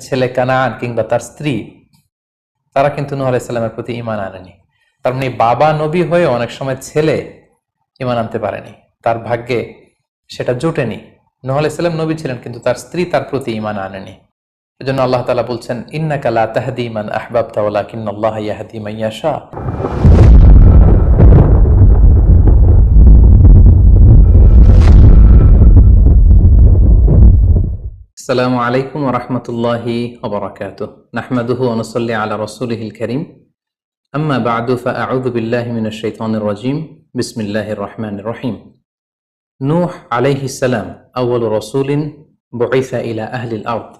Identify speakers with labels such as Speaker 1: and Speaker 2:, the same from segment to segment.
Speaker 1: ছেলে কানান কিংবা তার স্ত্রী, তারা কিন্তু নূহ আলাইহিস সালামের প্রতি ঈমান আনেনি। তার মানে বাবা নবী হয়ে অনেক সময় ছেলে ঈমান আনতে পারেনি, তার ভাগ্যে সেটা জোটেনি। নূহ আলাইহিস সালাম নবী ছিলেন, কিন্তু তার স্ত্রী তার প্রতি ঈমান আনেনি। এজন্য আল্লাহ তাআলা বলছেন, ইন্নাকা লা তাহদি মান আহবাবতা ওয়ালাকিন্নাল্লাহা ইয়াহদি মান ইয়াশা। আসসালামু আলাইকুম ওয়া রাহমাতুল্লাহি ওয়া বারাকাতুহু। নাহমাদুহু ওয়া নুসাল্লি আলা রাসূলিহিল কারীম। আম্মা বা'দু ফাআউযু বিল্লাহি মিনাশ শাইতানির রাজীম। বিসমিল্লাহির রহমানির রহিম। নূহ আলাইহিস সালাম আউয়ালু রাসূলিন বুইসা ইলা আহলিল আরদ।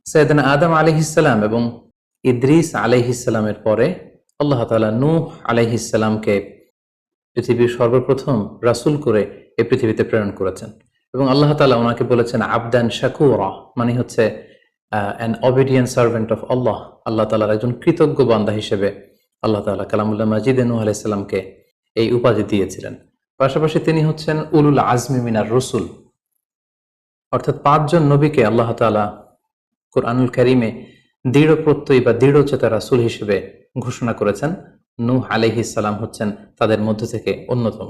Speaker 1: সাইয়েদনা আদম আলাইহিস সালাম এবং ইদ্রিস আলাইহিস সালামের পরে আল্লাহ তাআলা নূহ আলাইহিস সালামকে পৃথিবীর সর্বপ্রথম রাসূল করে এই পৃথিবীতে প্রেরণ করেছেন। এবং আল্লাহ তাআলা ওনাকে বলেছেন আবদান শাকুরা, মানে হচ্ছে অ্যান অবিডিয়েন্ট সার্ভেন্ট অফ আল্লাহ। আল্লাহ তাআলার একজন কৃতজ্ঞ বান্দা হিসেবে আল্লাহ তাআলা কালামুল্লাহ মাজিদে নূহ আলাইহিস সালামকে এই উপাধি দিয়েছিলেন। পাশাপাশি তিনি হচ্ছেন উলুল আজমি মিনার রসুল, অর্থাৎ 5 জন নবীকে আল্লাহ তাআলা কুরআনুল কারীমে দৃঢ় প্রত্যয়ী বা দৃঢ়চেতা রাসূল হিসেবে ঘোষণা করেছেন। নূহ আলাইহিস সালাম হচ্ছেন তাদের মধ্য থেকে অন্যতম।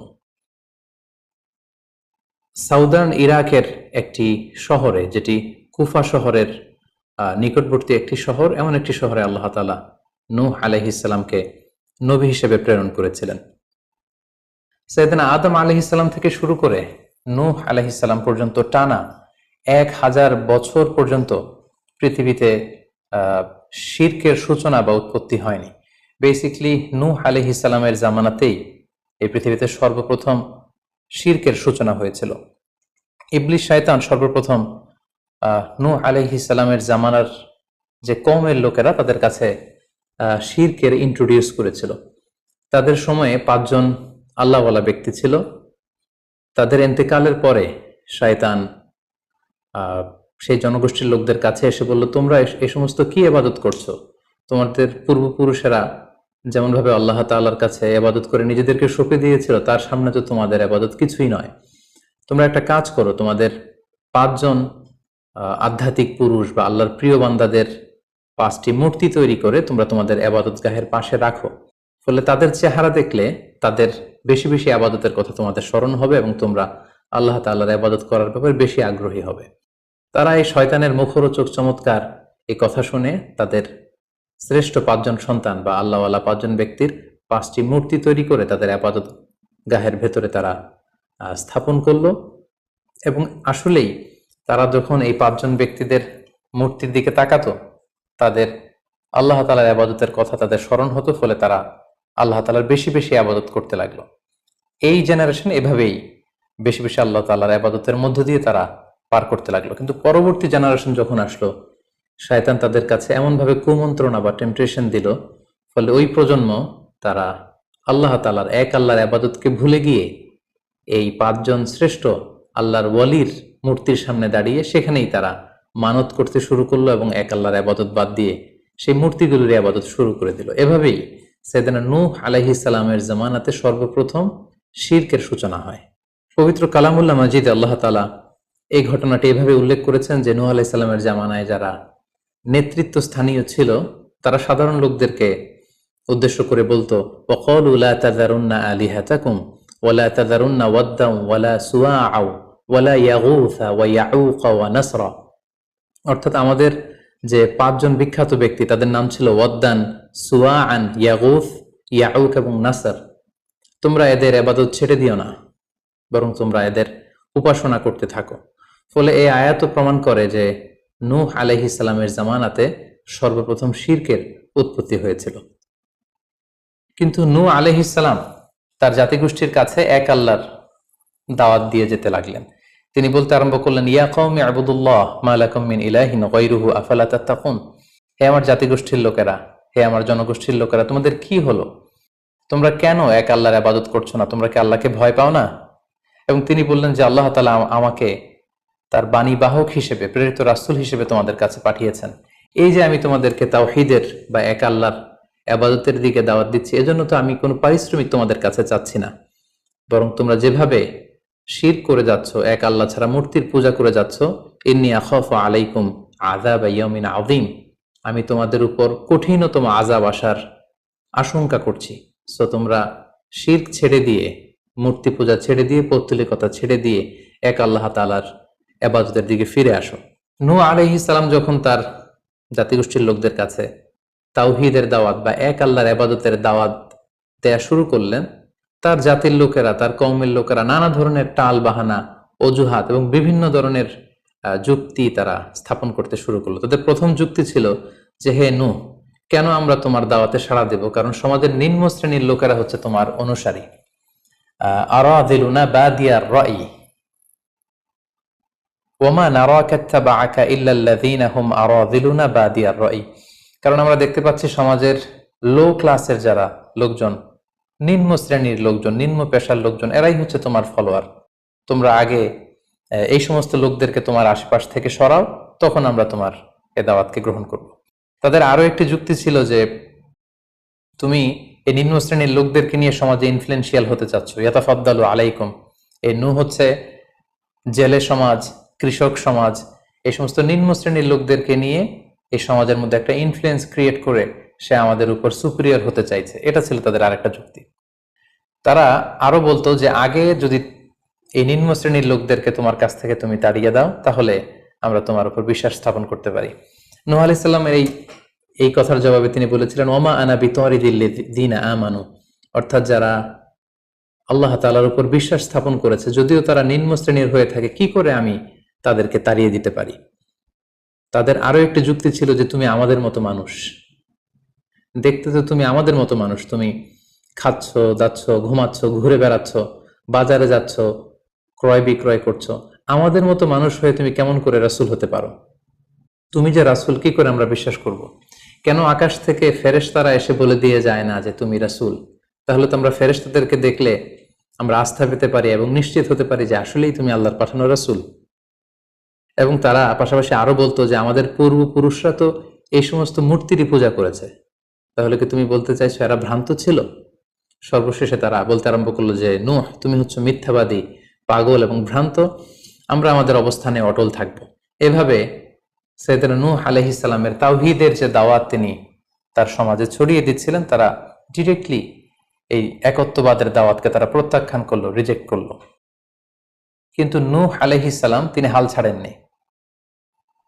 Speaker 1: সাউদার্ন ইরাকের একটি শহরে, যেটি কুফা শহরের নিকটবর্তী একটি শহর, এমন একটি শহরে আল্লাহ তাআলা নূহ আলাইহিস সালামকে নবী হিসেবে প্রেরণ করেছিলেন। সাইয়েদনা আদম আলাইহিস সালাম থেকে শুরু করে নূহ আলাইহিস সালাম পর্যন্ত টানা 1000 বছর পর্যন্ত পৃথিবীতে শিরকের সূচনা বা উৎপত্তি হয়নি। বেসিক্যালি নূহ আলাইহিস সালামের জামানাতেই এই পৃথিবীতে সর্বপ্রথম শিরকের সূচনা হয়েছিল। ইবলিস শয়তান সর্বপ্রথম নূহ আলাইহিস সালামের জামানার যে কওমের লোকেরা, তাদের কাছে শিরকের ইন্ট্রোডিউস করেছিল। তাদের সময়ে 5 জন আল্লাহওয়ালা ব্যক্তি ছিল। তাদের ইন্তেকালের পরে শয়তান সেই জনগোষ্ঠীর লোকদের কাছে এসে বলল, তোমরা এই সমস্ত কি ইবাদত করছো? তোমাদের পূর্বপুরুষেরা যেমনভাবে আল্লাহ তাআলার কাছে ইবাদত করে নিজেদেরকে সঁপে দিয়েছিল, তার সামনে তো তোমাদের ইবাদত কিছুই নয়। তোমরা একটা কাজ করো, তোমাদের 5 জন আধ্যাত্মিক পুরুষ বা আল্লাহর প্রিয় বান্দাদের 5টি মূর্তি তৈরি করে তোমরা তোমাদের ইবাদতগাহের পাশে রাখো। ফলে তাদের চেহারা দেখলে তাদের বেশি বেশি ইবাদতের কথা তোমাদের স্মরণ হবে এবং তোমরা আল্লাহ তাআলার ইবাদত করার ব্যাপারে বেশি আগ্রহী হবে। তারা এই শয়তানের মুখরোচক চমৎকার এই কথা শুনে তাদের শ্রেষ্ঠ 5 জন সন্তান বা আল্লাহওয়ালা 5 জন ব্যক্তির 5টি মূর্তি তৈরি করে তাদের ইবাদত গাহের ভেতরে তারা স্থাপন করলো। এবং আসলেই তারা যখন এই 5 জন ব্যক্তিদের মূর্তির দিকে তাকাতো, তাদের আল্লাহ তাআলার ইবাদতের কথা তাদের স্মরণ হতো। ফলে তারা আল্লাহ তাআলার বেশি বেশি ইবাদত করতে লাগলো। এই জেনারেশন এভাবেই বেশি বেশি আল্লাহ তাআলার ইবাদতের মধ্য দিয়ে তারা পার করতে লাগলো। কিন্তু পরবর্তী জেনারেশন যখন আসলো, শয়তান তাদের কাছে এমনভাবে কুমন্ত্রণা বা টেম্পটেশন দিল, ফলে ওই প্রজন্ম তারা আল্লাহ তাআলার এক আল্লাহর ইবাদতকে ভুলে গিয়ে এই 5 জন শ্রেষ্ঠ আল্লাহর ওয়ালির মূর্তির সামনে দাঁড়িয়ে সেখানেই তারা মানত করতে শুরু করলো এবং এক আল্লাহর ইবাদত বাদ দিয়ে সেই মূর্তিগুলোর ইবাদত শুরু করে দিল। এভাবেই সাইয়েদনা নূহ আলাইহিস সালামের জামানাতে সর্বপ্রথম শিরকের সূচনা হয়। পবিত্র কালামুল্লাহ মাজিদে আল্লাহ তাআলা এই ঘটনাটি এভাবে উল্লেখ করেছেন যে নূহ আলাইহিস সালামের জামানায় যারা নেতৃত্ব স্থানীয় ছিল, তারা সাধারণ লোকদেরকে উদ্দেশ্য করে বলতো, ওয়াকালু লা তাযারুন্না আলিহাতাকুম ওয়ালা তাযারুন্না ওয়াদ্দান ওয়ালা সুওয়াআ ওয়ালা ইয়াগুসা ওয়া ইয়াউকা ওয়া নাসরা। অর্থাৎ আমাদের যে 5 জন বিখ্যাত ব্যক্তি, তাদের নাম ছিল ওয়াদ্দান, সুওয়াআন, ইয়াগুস, ইয়াউক এবং নাসর। তোমরা এদের ইবাদত ছেড়ে দিও না, বরং তোমরা এদের উপাসনা করতে থাকো। ফলে এই আয়াত প্রমাণ করে যে নূহ আলাইহিস সালামের জামানাতে সর্বপ্রথম শিরকের উৎপত্তি হয়েছিল। কিন্তু নূহ আলাইহিস সালাম তার জাতিগোষ্ঠীর কাছে এক আল্লাহর দাওয়াত দিয়ে যেতে লাগলেন। তিনি বলতে আরম্ভ করলেন, ইয়া কওমি আবুদুল্লাহ মা লাকুম মিন ইলাহিন গায়রুহু আফালা তাত্তাকুন। হে আমার জাতিগোষ্ঠীর লোকেরা, হে আমার জনগোষ্ঠীর লোকেরা, তোমাদের কি হলো? তোমরা কেন এক আল্লাহর ইবাদত করছো না? তোমরা কি আল্লাহকে ভয় পাও না? এবং তিনি বললেন যে আল্লাহ তাআলা আমাকে তার বাণী বাহক হিসেবে, প্রেরিত রাসূল হিসেবে তোমাদের কাছে পাঠিয়েছেন। এই যে আমি তোমাদেরকে তাওহীদের বা এক আল্লাহর ইবাদতের দিকে দাওয়াত দিচ্ছি, এজন্য তো আমি কোনো পারিশ্রমিক তোমাদের কাছে চাচ্ছি না, বরং তোমরা যেভাবে শিরক করে যাচ্ছ, এক আল্লাহ ছাড়া মূর্তির পূজা করে যাচ্ছ, ইন্নী আখাফু আলাইকুম আযাব ইয়াউমিন আযীম, আমি তোমাদের উপর কঠিনতম আযাব আসার আশঙ্কা করছি। সো তোমরা শিরক ছেড়ে দিয়ে, মূর্তি পূজা ছেড়ে দিয়ে, পৌত্তলিকতা ছেড়ে দিয়ে এক আল্লাহ তাআলার ইবাদতের দিকে ফিরে আসো। নূহ আলাইহিস সালাম যখন তার জাতিগোষ্ঠীর লোকদের কাছে তাওহীদের দাওয়াত বা এক আল্লাহর ইবাদতের দাওয়াত দেয়া শুরু করলেন, তার জাতির লোকেরা, তার কওমের লোকেরা নানা ধরনের টাল বাহানা, অজুহাত এবং বিভিন্ন ধরনের যুক্তি তারা স্থাপন করতে শুরু করলো। তাদের প্রথম যুক্তি ছিল যে, হে নূহ, কেন আমরা তোমার দাওয়াতে সাড়া দেব? কারণ সমাজের নিম্ন শ্রেণীর লোকেরা হচ্ছে তোমার অনুসারী। আরাযিলুনা বাদিয়ার রাই ওয়ামা নারাকা ইত্তাবাআকা ইল্লাল্লাযীনা হুম আরাযিলুনা বাদিয়ার রাই। কারণ আমরা দেখতে পাচ্ছি সমাজের লো ক্লাসের যারা লোকজন, নিম্ন শ্রেণীর লোকজন, নিম্ন পেশার লোকজন, এরাই হচ্ছে তোমার ফলোয়ার। তোমরা আগে এই সমস্ত লোকদেরকে তোমার আশপাশ থেকে সরাও, তখন আমরা তোমার এ দাওয়াতকে গ্রহণ করব। তাদের আরো একটি যুক্তি ছিল যে, তুমি এই নিম্ন শ্রেণীর লোকদেরকে নিয়ে সমাজে ইনফ্লুয়েন্সিয়াল হতে চাচ্ছ। ইয়াতাফাদ্দালু আলাইকুম, এই নূহ হচ্ছে জেলে সমাজ, কৃষক সমাজ, এই সমস্ত নিম্ন শ্রেণীর লোকদেরকে নিয়ে এই সমাজের মধ্যে একটা ইনফ্লুয়েন্স ক্রিয়েট করে সে আমাদের উপর সুপিরিয়র হতে চাইছে। এটা ছিল তাদের আরেকটা যুক্তি। তারা আরো বলতো যে, আগে যদি এই নিম্ন শ্রেণীর লোকদেরকে তোমার কাছ থেকে তুমি তাড়িয়ে দাও, তাহলে আমরা তোমার উপর বিশ্বাস স্থাপন করতে পারি। নূহ আলাইহিস সালামের এই কথার জবাবে তিনি বলেছিলেন, ওমা আনা বিতারিদিল্লাযীনা আমানু, অর্থাৎ যারা আল্লাহ তাআলার উপর বিশ্বাস স্থাপন করেছে, যদিও তারা নিম্ন শ্রেণীর হয়ে থাকে, কি করে আমি তাদেরকে তাড়িয়ে দিতে পারি? তাদের আরো একটি যুক্তি ছিল যে, তুমি আমাদের মতো মানুষ, দেখতে তো তুমি আমাদের মতো মানুষ, তুমি খাচ্ছ, দাচ্ছ, ঘুমাচ্ছ, ঘুরে বেড়াচ্ছ, বাজারে যাচ্ছ, ক্রয় বিক্রয় করছো, আমাদের মতো মানুষ হয়ে তুমি কেমন করে রাসূল হতে পারো? তুমি যে রাসূল, কি করে আমরা বিশ্বাস করব? কেন আকাশ থেকে ফেরেশতারা এসে বলে দিয়ে যায় না যে তুমি রাসূল? তাহলে তো আমরা ফেরেশতাদেরকে দেখলে আমরা আস্থা পেতে পারি এবং নিশ্চিত হতে পারি যে আসলেই তুমি আল্লাহর পাঠানো রাসূল। এবং তারা পাশাপাশি আরো বলতো যে, আমাদের পূর্বপুরুষরা তো এই সমস্ত মূর্তিরই পূজা করেছে, তাহলে কি তুমি বলতে চাইছো এরা ভ্রান্ত ছিল? সর্বশেষে তারা বলতে আরম্ভ করলো যে, নূহ, তুমি হচ্ছে মিথ্যাবাদী, পাগল এবং ভ্রান্ত, আমরা আমাদের অবস্থানে অটল থাকবো। এভাবে সাইয়েদনা নূহ আলাইহিস সালামের তাওহীদের যে দাওয়াত তিনি তার সমাজে ছড়িয়ে দিচ্ছিলেন, তারা ডিরেক্টলি এই একত্ববাদের দাওয়াতকে তারা প্রত্যাখ্যান করলো, রিজেক্ট করলো। কিন্তু নূহ আলাইহিস সালাম তিনি হাল ছাড়েননি।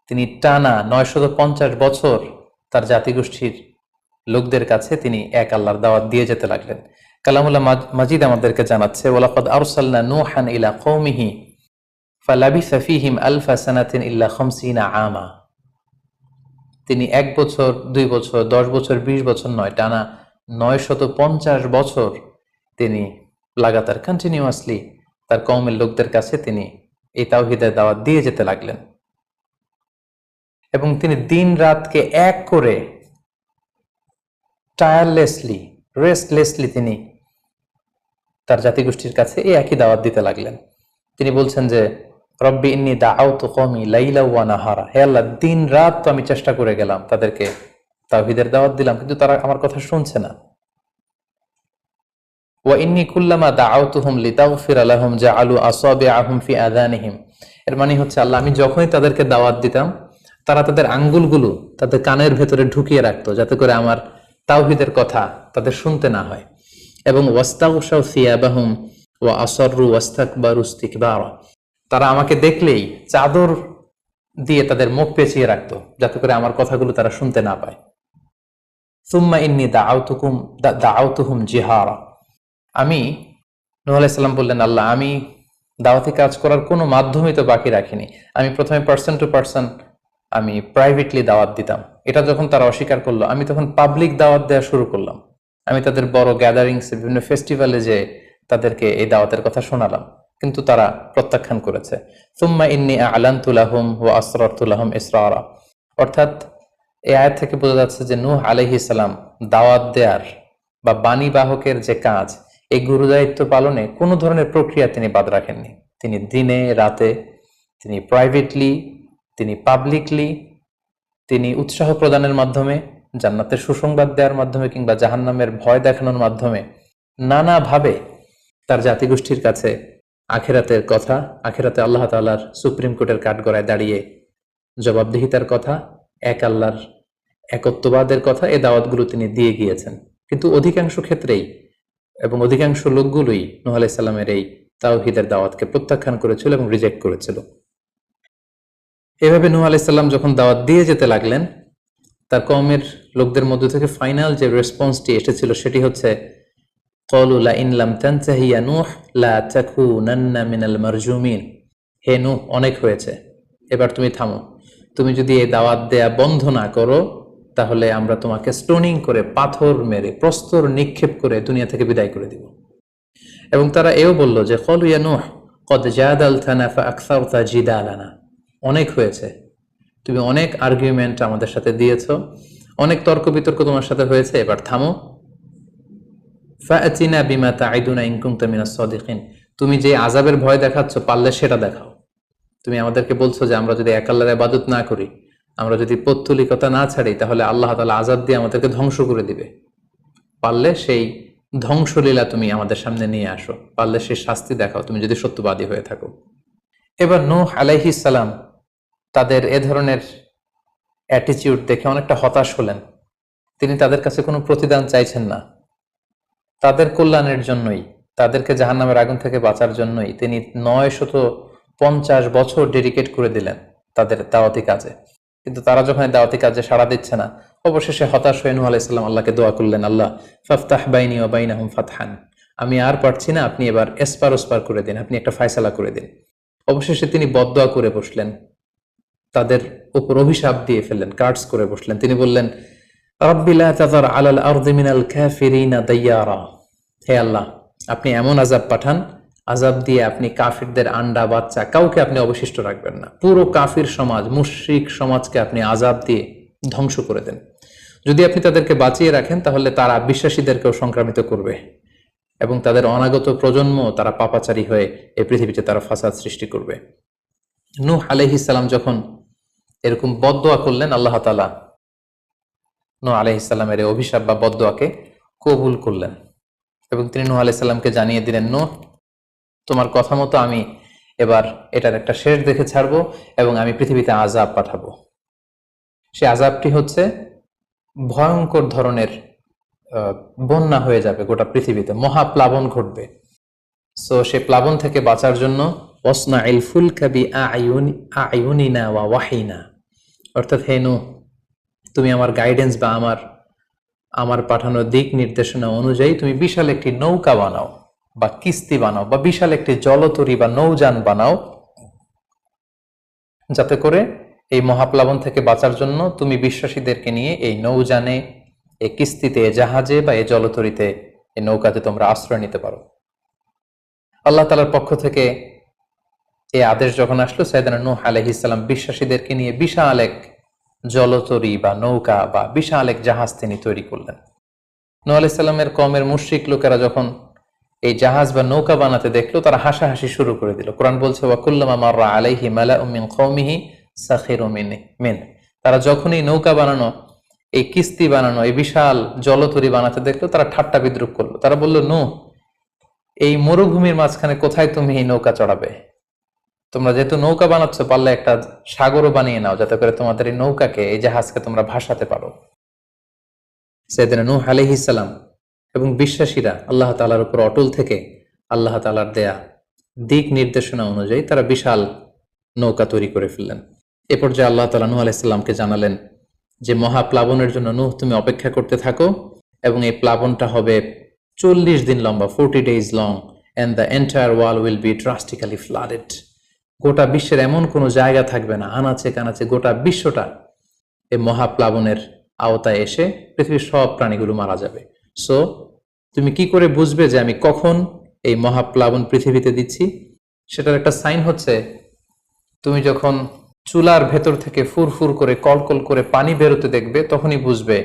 Speaker 1: তিনি টানা 950 বছর তার জাতিগোষ্ঠীর লোকদের কাছে তিনি এক আল্লাহর দাওয়াত দিয়ে যেতে লাগলেন। কালামুল্লাহ মাজিদ আমাদেরকে জানাচ্ছে, ওয়ালাকাদ আরসালনা নূহান ইলা কওমিহি ফালাবিসা ফীহিম আলফা সানাতিন ইল্লা 50 আমা। তিনি 1 বছর, 2 বছর, 10 বছর, 20 বছর নয়, টানা 950 বছর তিনি লাগাতার কন্টিনিউয়াসলি তার কওমের লোকদের কাছে তিনি এই তাওহীদের দাওয়াত দিয়ে যেতে লাগলেন। এবং তিনি দিন রাতকে এক করে টায়ারলেসলি, রেস্টলেসলি তিনি তার জাতিগোষ্ঠীর কাছে এই একই দাওয়াত দিতে লাগলেন। তিনি বলছেন যে, রব্বি ইন্নী দাআউতু কওমি লাইলা ওয়া নাহারা, হে আল্লাহ, দিন রাত তো আমি চেষ্টা করে গেলাম, তাদেরকে তাওহীদের দাওয়াত দিলাম, কিন্তু তারা আমার কথা শুনছে না। ওয়া ইন্নী কুল্লামা দাআউতুহুম লিতাগফিরা লাহুম জাআলু আসাবিআহুম ফি আযানিহিম। এর মানে হচ্ছে, আল্লাহ, আমি যখনই তাদেরকে দাওয়াত দিতাম, তারা তাদের আঙ্গুলগুলো তাদের কানের ভেতরে ঢুকিয়ে রাখতো, যাতে করে আমার তাওহীদের কথা তাদের শুনতে না হয়। এবং ওয়াস্তাগশাউ সিয়াবাহুম ওয়া আসররু ওয়াস্তাকবারু ইস্তিকবারা, তারা আমাকে দেখলেই চাদর দিয়ে তাদের মুখ পেঁচিয়ে রাখতো, যাতে করে আমার কথাগুলো তারা শুনতে না পায়। সুম্মা ইন্নী দাআউতুহুম জিহারা, আমি, নূহ আলাইহিস সালাম বললেন, আল্লাহ, আমি দাওয়াতি কাজ করার কোনো মাধ্যমই তো বাকি রাখিনি। আমি প্রথমে পার্সন টু পার্সন আমি প্রাইভেটলি দাওয়াত দিতাম। এটা যখন তারা অস্বীকার করলো, আমি তখন পাবলিক দাওয়াত দেওয়া শুরু করলাম। আমি তাদের বড় গ্যাদারিংসে, বিভিন্ন ফেস্টিভ্যালে যে তাদেরকে এই দাওয়াতের কথা শোনালাম, কিন্তু তারা প্রত্যাখ্যান করেছে। সুম্মা ইন্নী আ'লানতু লাহুম ওয়া আসরারতু লাহুম ইসরারা, অর্থাৎ এই আয়াত থেকে বোঝা যাচ্ছে যে নূহ আলাইহিস সালাম দাওয়াত দেয়ার বা বাণী বাহকের যে কাজ, এই গুরুদায়িত্ব পালনে কোনো ধরনের প্রক্রিয়া তিনি বাদ রাখেননি। তিনি দিনে রাতে, তিনি প্রাইভেটলি, তিনি পাবলিকলি, তিনি উৎসাহ প্রদানের মাধ্যমে, জান্নাতের সুসংবাদ দেওয়ার মাধ্যমে, কিংবা জাহান্নামের ভয় দেখানোর মাধ্যমে নানাভাবে তার জাতিগোষ্ঠীর কাছে আখিরাতের কথা, আখিরাতে আল্লাহ তাআলার সুপ্রিম কোর্টের কাঠগড়ায় দাঁড়িয়ে জবাবদিহিতার কথা, এক আল্লাহর একত্ববাদের কথা, এই দাওয়াতগুলো তিনি দিয়ে গিয়েছেন। কিন্তু অধিকাংশ ক্ষেত্রেই এবং অধিকাংশ লোকগুলোই নূহ আলাইহিস সালামের এই তাওহীদের দাওয়াতকে প্রত্যাখ্যান করেছিল এবং রিজেক্ট করেছিল। এভাবে নূহ আলাইহিস সালাম যখন দাওয়াত দিয়ে যেতে লাগলেন, তার কওমের লোকদের মধ্য থেকে ফাইনাল যে রেসপন্সটি এসেছিল সেটি হচ্ছে ক্বালু লা ইন লাম তানতাহি ইয়া নূহ লা তাকুনান্না মিনাল মারজুমিন। হে নূহ, অনেক হয়েছে, এবার তুমি থামো। তুমি যদি এই দাওয়াত দেয়া বন্ধ না করো তাহলে আমরা তোমাকে স্টোনিং করে, পাথর মেরে, প্রস্তর নিক্ষেপ করে দুনিয়া থেকে বিদায় করে দিব। এবং তারা এও বলল যে ক্বালু ইয়া নূহ ক্বাদ জাদালতানা ফাআকসারতা জিদালানা। অনেক হয়েছে, তুমি অনেক আর্গুমেন্ট আমাদের সাথে দিয়েছো, অনেক তর্ক বিতর্ক তোমার সাথে হয়েছে, এবার থামো। ফাআতিনা বিমা তাইদুনা ইন কুনতা মিনাস সাদিকিন। তুমি যে আযাবের ভয় দেখাচ্ছ পারলে সেটা দেখাও। তুমি আমাদেরকে বলছো যে আমরা যদি এক আল্লাহর ইবাদত না করি, আমরা যদি পৌত্তলিকতা না ছাড়ি, তাহলে আল্লাহ তাআলা আযাব দিয়ে আমাদেরকে ধ্বংস করে দিবে। পারলে সেই ধ্বংসলীলা তুমি আমাদের সামনে নিয়ে আসো, পারলে সেই শাস্তি দেখাও, তুমি যদি সত্যবাদী হয়ে থাকো। এবার নূহ আলাইহিস সালাম তাদের এ ধরনের অ্যাটিটিউড দেখে অনেকটা হতাশ হলেন। তিনি তাদের কাছে কোনো প্রতিদান চাইছেন না, তাদের কল্যাণের জন্যই, তাদেরকে জাহান্নামের আগুন থেকে বাঁচার জন্যই তিনি 950 বছর ডেডিকেট করে দিলেন তাদের দাওয়াতি কাজে। কিন্তু তারা যখন দাওয়াতি কাজে সাড়া দিচ্ছে না, অবশেষে হতাশ হয়ে নূহ আলাইহিস সালাম আল্লাহকে দোয়া করলেন, আল্লাহ ফাফতাহ বাইনি ওয়া বাইনাহুম ফাতহান, আমি আর পারছি না, আপনি এবার এসপার ওসপার করে দিন, আপনি একটা ফয়সালা করে দিন। অবশেষে তিনি বদদোয়া করে বসলেন, তাদের উপর অভিশাপ দিয়ে ফেললেন, কার্ডস করে বসলেন। তিনি বললেন, রাব্বি লা তাযার আলাল আরদি মিনাল কাফিরিনা দাইয়ারা। হে আল্লাহ, আপনি এমন আযাব পাঠান, আযাব দিয়ে আপনি কাফিরদের আন্ডা বাচ্চা কাউকে আপনি অবশিষ্ট রাখবেন না। পুরো কাফির সমাজ, মুশরিক সমাজকে আপনি আযাব দিয়ে ধ্বংস করে দেন। যদি আপনি তাদেরকে বাঁচিয়ে রাখেন তাহলে তারা বিশ্বাসীদেরকেও সংক্রামিত করবে এবং তাদের অনাগত প্রজন্ম তারা পাপাচারী হয়ে এই পৃথিবীতে তারা ফাসাদ সৃষ্টি করবে। নূহ আলাইহিস সালাম যখন এরকম বদদোয়া করলেন, আল্লাহ তাআলা নূহ আলাইহিস সালামের এই অভিশাপ বা বদদোয়াকে কবুল করলেন এবং তিনি নূহ আলাইহিস সালামকে জানিয়ে দিলেন, নূহ, তোমার কথা মতো আমি এবার এটার একটা শেষ দেখে ছাড়বো এবং আমি পৃথিবীতে আযাব পাঠাবো। সেই আযাবটি হচ্ছে ভয়ঙ্কর ধরনের বন্যা হয়ে যাবে, গোটা পৃথিবীতে মহাপ্লাবন ঘটবে। সো সেই প্লাবন থেকে বাঁচার জন্য ওয়াসনাইল ফুলকা বিআইউনিনা ওয়া ওয়াহিনা, অর্থাৎ হে নূহ, তুমি আমার গাইডেন্স বা আমার পাঠানো দিক নির্দেশনা অনুযায়ী তুমি বিশাল একটি নৌকা বানাও বা কিস্তি বানাও বা বিশাল একটি জলতরী বা নৌযান বানাও, যাতে করে এই মহাপ্লাবন থেকে বাঁচার জন্য তুমি বিশ্বাসীদেরকে নিয়ে এই নৌযানে, এই কিস্তিতে, জাহাজে বা এই জলতরীতে, এই নৌকাতে তোমরা আশ্রয় নিতে পারো। আল্লাহ তাআলার পক্ষ থেকে এই আদেশ যখন আসলো, সাইয়েদনা নূহ আলাইহিস সালাম বিশ্বাসীদেরকে নিয়ে বিশাল এক জলতরী বা নৌকা বা বিশাল এক জাহাজ তিনি তৈরি করলেন। নূহ আলাইহিস সালামের কওমের মুশরিক লোকেরা যখন এই জাহাজ বা নৌকা বানাতে দেখলো, তারা হাসাহাসি শুরু করে দিল। কোরআন বলছে, ওয়া কুল্লামা মাররা আলাইহি মালাউম মিন কওমিহি সাখিরু মিন। তারা যখনই নৌকা বানানো, এই কিস্তি বানানো, এই বিশাল জলতরী বানাতে দেখলো, তারা ঠাট্টা বিদ্রুপ করলো। তারা বলল, নূহ, এই মরুভূমির মাঝখানে কোথায় তুমি এই নৌকা চড়াবে? তোমরা যেহেতু নৌকা বানাচ্ছ, পারলে একটা সাগরও বানিয়ে নাও, যাতে করে তোমাদের এই নৌকাকে, এই জাহাজকে তোমরা ভাসাতে পারো। সাইয়েদনা নূহ আলাইহিস সালাম এবং বিশ্বাসীরা আল্লাহ তাআলার উপর অটল থেকে আল্লাহ তাআলার দেয়া দিক নির্দেশনা অনুযায়ী তারা বিশাল নৌকা তৈরি করে ফেললেন। এ পর্যায়ে আল্লাহ তাআলা নূহ আলাইহিস সালামকে জানালেন যে মহাপ্লাবনের জন্য নূহ, তুমি অপেক্ষা করতে থাকো এবং এই প্লাবনটা হবে 40 দিন লম্বা, 40 days long, and the entire world will be drastically flooded. গোটা বিশ্বের এমন কোনো জায়গা থাকবে না, আনাচে কানাচে গোটা বিশ্বটা এই মহাপ্লাবনের আওতায় এসে পৃথিবীর সব প্রাণীগুলো মারা যাবে। সো তুমি কি করে বুঝবে যে আমি কখন এই মহাপ্লাবন পৃথিবীতে দিচ্ছি? সেটার একটা সাইন হচ্ছে, তুমি যখন চুলার ভেতর থেকে ফুরফুর করে কলকল করে পানি বেরোতে দেখবে, তখনই বুঝবে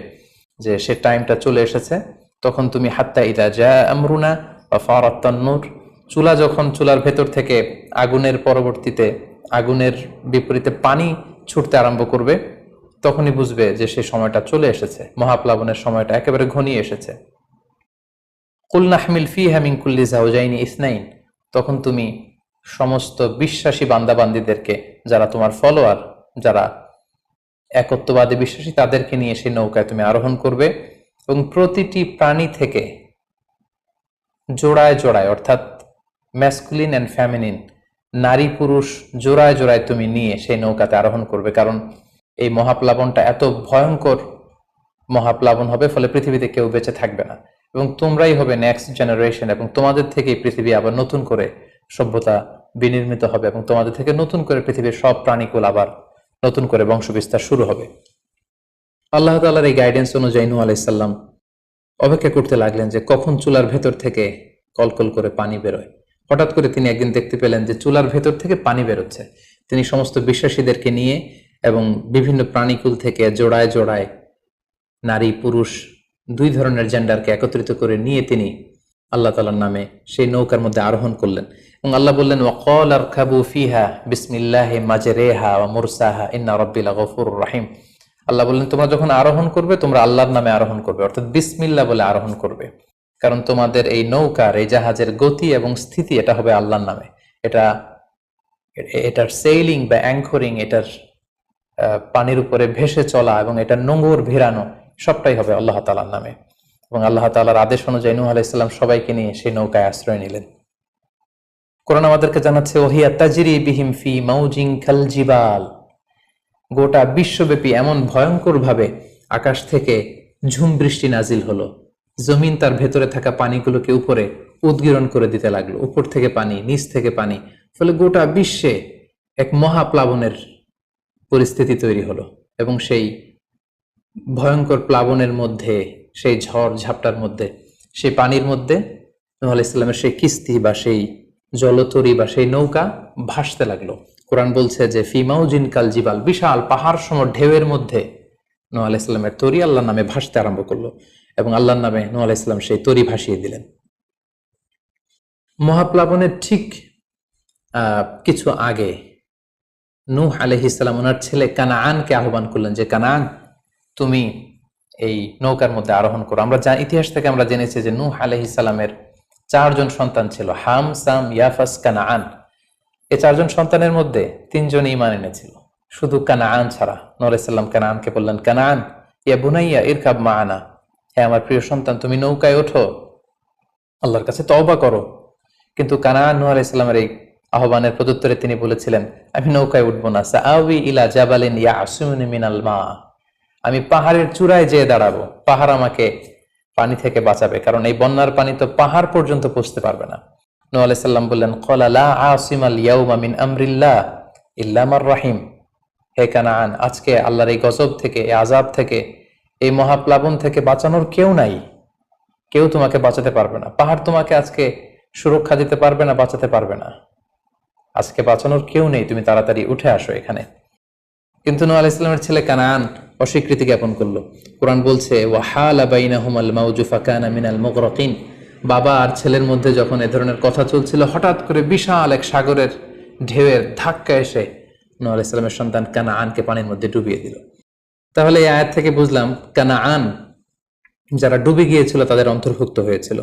Speaker 1: যে সে টাইমটা চলে এসেছে। তখন তুমি হাত্তা ইদা জা আমরুনা ওয়া ফারাত তান্নুর, চুলার ভেতর থেকে আগুনের পরবর্তীতে, আগুনের বিপরীতে পানি ছুটতে আরম্ভ করবে, তখনই বুঝবে যে সে সময়টা চলে এসেছে, মহাপ্লাবনের সময়টা একেবারে ঘনিয়ে এসেছে। কুল নাহমিল ফিহা মিন কুল্লি যাওজাইনি ইসনাইন, তখন তুমি সমস্ত বিশ্বাসী বান্দাবান্দীদেরকে, যারা তোমার ফলোয়ার, যারা একত্ববাদী বিশ্বাসী তাদেরকে নিয়ে সেই নৌকায় তুমি আরোহণ করবে এবং প্রতিটি প্রাণী থেকে জোড়ায় জোড়ায়, অর্থাৎ ম্যাসকুলিন অ্যান্ড ফ্যামিনিন, নারী পুরুষ জোড়ায় জোড়ায় তুমি নিয়ে সেই নৌকাতে আরোহণ করবে। কারণ এই মহাপ্লাবনটা এত ভয়ঙ্কর মহাপ্লাবন হবে, ফলে পৃথিবীতে কেউ বেঁচে থাকবে না এবং তোমরাই হবে নেক্সট জেনারেশন, এবং তোমাদের থেকেই পৃথিবী আবার নতুন করে সভ্যতা বিনির্মিত হবে এবং তোমাদের থেকে নতুন করে পৃথিবীর সব প্রাণীকুল আবার নতুন করে বংশবিস্তার শুরু হবে। আল্লাহ তাআলার এই গাইডেন্স অনুযায়ী নূহ আলাইহিস সালাম অপেক্ষা করতে লাগলেন যে কখন চুলার ভেতর থেকে কলকল করে পানি বেরোয়। হঠাৎ করে তিনি একদিন দেখতে পেলেন যে চুলার ভেতর থেকে পানি বেরোচ্ছে। তিনি সমস্ত বিশ্বাসীদেরকে নিয়ে এবং বিভিন্ন প্রাণীকুল থেকে জোড়ায় জোড়ায় নারী পুরুষ দুই ধরনের জেন্ডারকে একত্রিত করে নিয়ে তিনি আল্লাহ তাআলার নামে সেই নৌকার মধ্যে আরোহণ করলেন এবং আল্লাহ বললেন, ওয়াকাল আরকাবু ফিহা বিসমিল্লাহি মাজরেহা ওয়া মুরসাহা ইন্না রাব্বি লাগফুরুর রাহিম। আল্লাহ বললেন, তোমরা যখন আরোহণ করবে তোমরা আল্লাহর নামে আরোহণ করবে, অর্থাৎ বিসমিল্লাহ বলে আরোহণ করবে, কারণ তোমাদের এই নৌকার এই জাহাজের গতি এবং স্থিতি এটা হবে আল্লাহর নামে। এটার সেইলিং বা অ্যাঙ্করিং, এটার পানির উপরে ভেসে চলা এবং এটার নোঙর ভিড়ানো সবটাই হবে আল্লাহ তাআলার নামে। এবং আল্লাহ তাআলার আদেশ অনুযায়ী নূহ আলাইহিস সালাম সবাইকে নিয়ে সেই নৌকায় আশ্রয় নিলেন। কোরআন আমাদেরকে জানাচ্ছে, ওহিয়া তাজরি বিহিম ফি মাউজিন কাল জিবাল। গোটা বিশ্বব্যাপী এমন ভয়ঙ্কর ভাবে আকাশ থেকে ঝুম বৃষ্টি নাজিল হলো, জমিন তার ভেতরে থাকা পানিগুলোকে উপরে উদগীরণ করে দিতে লাগলো, উপর থেকে পানি, নিচ থেকে পানি, ফলে গোটা বিশ্বে এক মহাপ্লাবনের পরিস্থিতি তৈরি হলো। এবং সেই ভয়ঙ্কর প্লাবনের মধ্যে, সেই ঝড় ঝাপটার মধ্যে, সেই পানির মধ্যে নূহ আলাইহিস সালামের সেই কিস্তি বা সেই জলতরী বা সেই নৌকা ভাসতে লাগলো। কোরআন বলছে যে ফি মাউজিন কাল জিবাল, বিশাল পাহাড় সম ঢেউয়ের মধ্যে নূহ আলাইহিস সালামের তরী আল্লাহর নামে ভাসতে আরম্ভ করলো এবং আল্লাহর নামে নূহ আলাইহিস সালাম সেই তরী ভাসিয়ে দিলেন। মহাপ্লাবনের ঠিক কিছু আগে নূহ আলাইহিস সালাম ওনার ছেলে কানাআনকে আহ্বান করলেন যে, কানাআন, তুমি এই নৌকার মধ্যে আরোহণ করো। আমরা ইতিহাস থেকে আমরা জেনেছি যে নূহ আলাইহিস সালামের 4 জন সন্তান ছিল, হাম, সাম, ইয়াফাস, কানাআন। এই 4 জন সন্তানের মধ্যে 3 জন ঈমান এনেছিল, শুধু কানাআন ছাড়া। নূহ আলাইহিস সালাম কানাআনকে বললেন, কানাআন ইয়া বুনাইয়া ইরকাব মাআনা, হে আমার প্রিয় সন্তান, তুমি নৌকায় ওঠো, আল্লাহর কাছে তওবা করো। কিন্তু কানাআন নূহ আলাইহিস সালামের এই আহ্বানের প্রত্যুত্তরে তিনি বলেছিলেন, আমি নৌকায় উঠবো না, সাআওয়ি ইলা জাবালিন ইয়াসিমুনি মিনাল মা, আমি পাহাড়ের চূড়ায় যেয়ে দাঁড়াবো, পাহাড় আমাকে পানি থেকে বাঁচাবে, কারণ এই বন্যার পানি তো পাহাড় পর্যন্ত পৌঁছতে পারবে না। নূহ আলাইহিস সালাম বললেন, ক্বালা লা আসিমাল ইয়াউমা মিন আমরিল্লাহ ইল্লা মার রাহিম, হে কানাআন, আজকে আল্লাহর এই গজব থেকে, এই আযাব থেকে, এই মহাপ্লাবন থেকে বাঁচানোর কেউ নাই, কেউ তোমাকে বাঁচাতে পারবে না। পাহাড় তোমাকে আজকে সুরক্ষা দিতে পারবে না, বাঁচাতে পারবে না, আজকে বাঁচানোর কেউ নেই, তুমি তাড়াতাড়ি উঠে আসো এখানে। কিন্তু নূহ আলাইহিস সালামের ছেলে কানাআন অস্বীকৃতি জ্ঞাপন করলো। কোরআন বলছে, ওয়াহালা বাইনাহুমাল মাউজু ফাকানা মিনাল মুগরাকিন, বাবা আর ছেলের মধ্যে যখন এ ধরনের কথা চলছিল, হঠাৎ করে বিশাল এক সাগরের ঢেউয়ের ধাক্কা এসে নূহ আলাইহিস সালামের সন্তান কানাআনকে পানির মধ্যে ডুবিয়ে দিল। তাহলে এই আয়াত থেকে বুঝলাম কানাআন যারা ডুবে গিয়েছিল তাদের অন্তর্ভুক্ত হয়েছিল।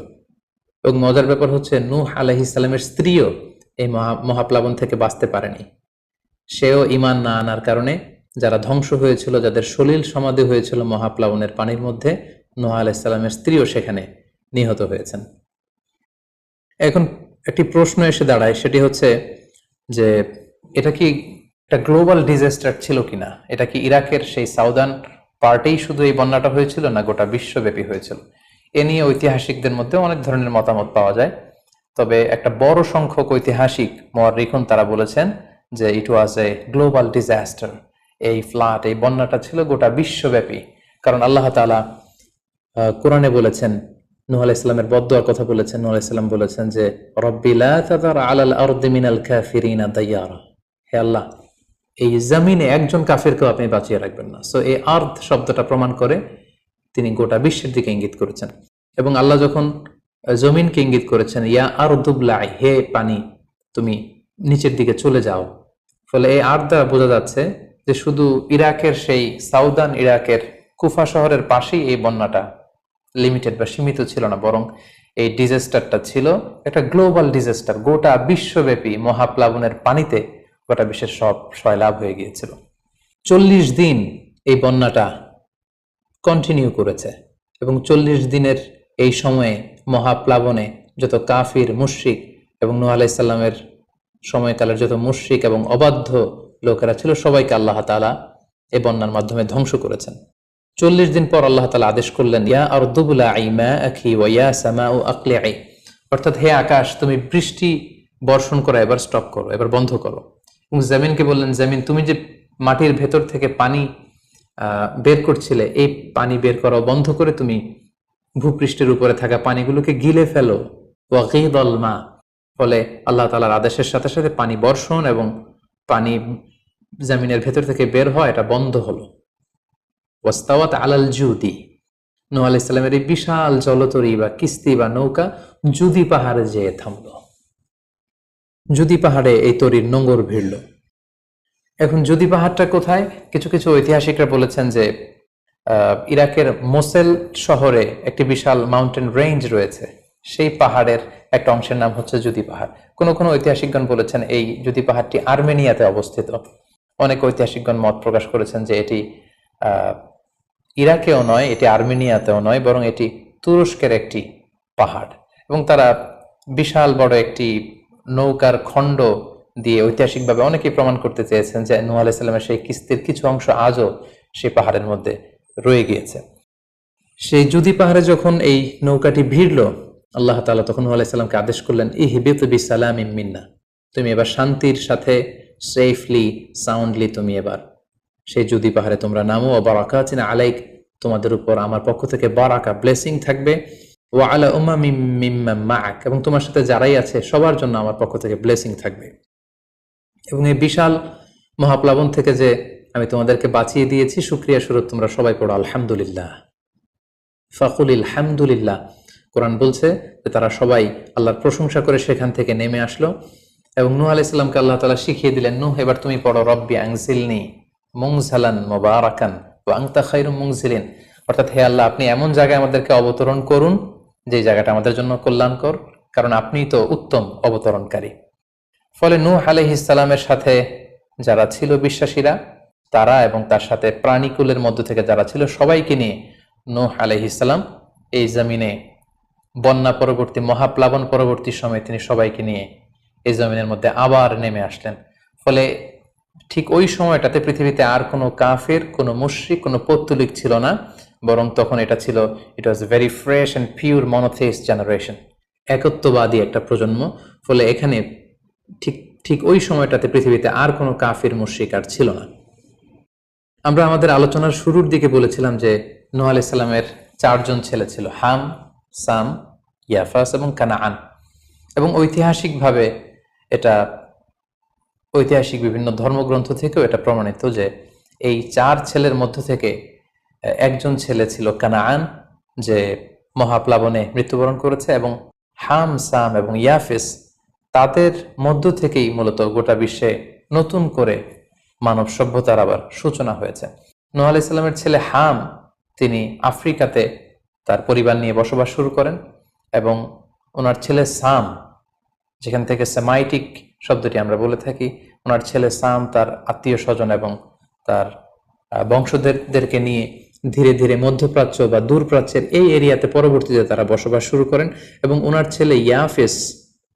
Speaker 1: এবং মজার ব্যাপার হচ্ছে, নূহ আলাইহিস সালামের স্ত্রীও এই মহাপ্লাবন থেকে বাঁচতে পারেনি। সেও ঈমান না আনার কারণে যারা ধ্বংস হয়েছিল, যাদের সলিল সমাধি হয়েছিল মহাপ্লাবনের পানির মধ্যে, নূহ আলাইহিস সালামের স্ত্রীও সেখানে নিহত হয়েছেন। এখন একটি প্রশ্ন এসে দাঁড়ায়, সেটি হচ্ছে যে এটা কি একটা গ্লোবাল ডিজাস্টার ছিল কিনা? এটা কি ইরাকের সেই সাউদার্ন পার্টেই শুধু এই বন্যাটা হয়েছিল, না গোটা বিশ্বব্যাপী হয়েছিল? এ নিয়ে ঐতিহাসিকদের মধ্যে অনেক ধরনের মতামত পাওয়া যায়। তবে একটা বড় সংখ্যক ঐতিহাসিক মুআররিখুন তারা বলেছেন যে ইট ওয়াজ এ গ্লোবাল ডিজাস্টার। এই ফ্লাড, এই বন্যাটা ছিল গোটা বিশ্বব্যাপী। কারণ আল্লাহ তাআলা কোরআনে বলেছেন, নূহ আলাইহিস সালামের বদদুয়ার কথা বলেছেন। নূহ আলাইহিস সালাম বলেছেন যে, রব্বি লা তাযার আলাল আরদি মিনাল কাফিরিনা দাইয়ারা, হে আল্লাহ, এই জমিনে একজন কাফিরকেও আপনি বাঁচিয়ে রাখবেন না। সো এই আর্থ শব্দটা প্রমাণ করে তিনি গোটা বিশ্বের দিকে ইঙ্গিত করেছেন। এবং আল্লাহ যখন জমিনকে ইঙ্গিত করেছেন, ইয়া আরদুবলাই, হে পানি তুমি নিচের দিকে চলে যাও, ফলে এই আর্থ দ্বারা বোঝা যাচ্ছে যে শুধু ইরাকের সেই সাউদার্ন ইরাকের কুফা শহরের পাশেই এই বন্যাটা লিমিটেড বা সীমিত ছিল না, বরং এই ডিজাস্টারটা ছিল একটা গ্লোবাল ডিজাস্টার। গোটা বিশ্বব্যাপী মহাপ্লাবনের পানিতে গোটা বিশ্বের সব সয়লাভ হয়ে গিয়েছিল। 40 দিন এই বন্যাটা কন্টিনিউ করেছে এবং 40 দিনের এই সময়ে মহাপ্লাবনে যত কাফির মুশরিক এবং নূহ আলাইহিস সালামের সময়কালের যত মুশরিক এবং অবাধ্য লোকেরা ছিল সবাইকে আল্লাহ তাআলা এই বন্যার মাধ্যমে ধ্বংস করেছেন। 40 দিন পর আল্লাহ তাআলা আদেশ করলেন, ইয়া আরদু বুলাঈ মাআকি ওয়া ইয়া সামাউ আকলিঈ, অর্থাৎ হে আকাশ তুমি বৃষ্টি বর্ষণ করা এবার স্টপ করো, এবার বন্ধ করো। এবং জমিনকে বললেন, জমিন তুমি যে মাটির ভেতর থেকে পানি বের করছিলে, এই পানি বের করা বন্ধ করে তুমি ভূপৃষ্ঠের উপরে থাকা পানিগুলোকে গিলে ফেলো। ওয়াগীদাল মা, ফলে আল্লাহ তাআলার আদেশের সাথে সাথে পানি বর্ষণ এবং পানি জমিনের ভেতর থেকে বের হয়, এটা বন্ধ হলো। ওয়াস্তাওয়াত আলাল জুদি, নূহ আলাইহিস সালামের এই বিশাল জলতরী বা কিস্তি বা নৌকা জুদি পাহাড়ে যেয়ে থামলো। জুদি পাহাড়ে এই তরীর নোঙর ভিড়ল। এখন জুদি পাহাড়টা কোথায়? কিছু কিছু ঐতিহাসিকরা বলেছেন যে ইরাকের মোসেল শহরে একটি বিশাল মাউন্টেন রেঞ্জ রয়েছে, সেই পাহাড়ের একটা অংশের নাম হচ্ছে জুদি পাহাড়। কোনো কোনো ঐতিহাসিকগণ বলেছেন এই জুদি পাহাড়টি আর্মেনিয়াতে অবস্থিত। অনেক ঐতিহাসিকগণ মত প্রকাশ করেছেন যে এটি ইরাকেও নয়, এটি আর্মেনিয়াতেও নয়, বরং এটি তুরস্কের একটি পাহাড়। এবং তারা বিশাল বড় একটি নৌকার খণ্ড দিয়ে ঐতিহাসিকভাবে অনেকেই প্রমাণ করতে চেয়েছেন যে নূহ আলাইহিস সালামের সেই কিস্তির কিছু অংশ আজও সেই পাহাড়ের মধ্যে রয়ে গিয়েছে। সেই জুদি পাহাড়ে যখন এই নৌকাটি ভিড়ল, আল্লাহ তাআলা তখন নূহ আলাইহিস সালামকে আদেশ করলেন, ইহবিত বিসালামিন মিন্না, তুমি এবার শান্তির সাথে সেফলি সাউন্ডলি তুমি এবার সেই জুদি পাহাড়ে তোমরা নামো। ও বারাকাতিন আলাইক, তোমাদের উপর আমার পক্ষ থেকে বারাকা ব্লেসিং থাকবে। ও আলা উমামিম মিম্মান মাআক, এবং তোমার সাথে যারাই আছে সবার জন্য আমার পক্ষ থেকে ব্লেসিং থাকবে। এবং এই বিশাল মহাপ্লাবন থেকে যে আমি তোমাদেরকে বাঁচিয়ে দিয়েছি, শুকরিয়া স্বরূপ তোমরা সবাই পড়ো আলহামদুলিল্লাহ। ফাকুলিল হামদুলিল্লাহ। কোরআন বলছে যে তারা সবাই আল্লাহর প্রশংসা করে সেখান থেকে নেমে আসলো এবং নূহ আলাইহিস সালামকে আল্লাহ তাআলা শিখিয়ে দিলেন, নূহ এবার তুমি পড়ো রব্বি আনজিলনি মুনজালান মুবারাকান ওয়া আনতা খায়রুল মুনজিলিন, অর্থাৎ হে আল্লাহ আপনি এমন জায়গায় আমাদেরকে অবতরণ করুন যে জায়গাটা আমাদের জন্য কল্যাণকর, কারণ আপনিই তো উত্তম অবতরণকারী। ফলে নূহ আলাইহিস সালামের সাথে যারা ছিল বিশ্বাসীরা, তারা এবং তার সাথে প্রাণীকুলের মধ্য থেকে যারা ছিল সবাইকে নিয়ে নূহ আলাইহিস সালাম এই জমিনে বন্যা পরবর্তী মহাপ্লাবন পরবর্তী সময়ে তিনি সবাইকে নিয়ে এই জমিনের মধ্যে আবার নেমে আসলেন। ফলে ঠিক ওই সময়টাতে পৃথিবীতে আর কোনো কাফের, কোনো মুশরিক, কোনো পৌত্তলিক ছিল না, বরং তখন এটা ছিল, it was very fresh and pure monotheist generation, একত্ববাদী একটা প্রজন্ম। ফলে এখানে ঠিক ওই সময়টাতে পৃথিবীতে আর কোনো কাফির মুশরিক আর ছিল না। আমরা আমাদের আলোচনার শুরুর দিকে বলেছিলাম যে নূহ আলাইহিস সালামের 4 জন ছেলে ছিল, হাম, সাম, ইয়াফাস এবং কানাআন। এবং ঐতিহাসিকভাবে এটা ঐতিহাসিক বিভিন্ন ধর্মগ্রন্থ থেকেও এটা প্রমাণিত যে এই 4 ছেলের মধ্য থেকে একজন ছেলে ছিল কানাআন, যে মহাপ্লাবনে মৃত্যুবরণ করেছে, এবং হাম, সাম এবং ইয়াফেস, তাদের মধ্য থেকেই মূলত গোটা বিশ্বে নতুন করে মানব সভ্যতার আবার সূচনা হয়েছে। নূহ আলাইহিস সালামের ছেলে হাম, তিনি আফ্রিকাতে তার পরিবার নিয়ে বসবাস শুরু করেন, এবং ওনার ছেলে সাম, যেখান থেকে সেমাইটিক শব্দটি আমরা বলে থাকি, ওনার ছেলে সাম তার আত্মীয় স্বজন এবং তার বংশধরদেরকে নিয়ে ধীরে ধীরে মধ্যপ্রাচ্য বা দূরপ্রাচ্যের এই এরিয়াতে পরবর্তীতে তারা বসবাস শুরু করেন। এবং ওনার ছেলে ইয়াফেস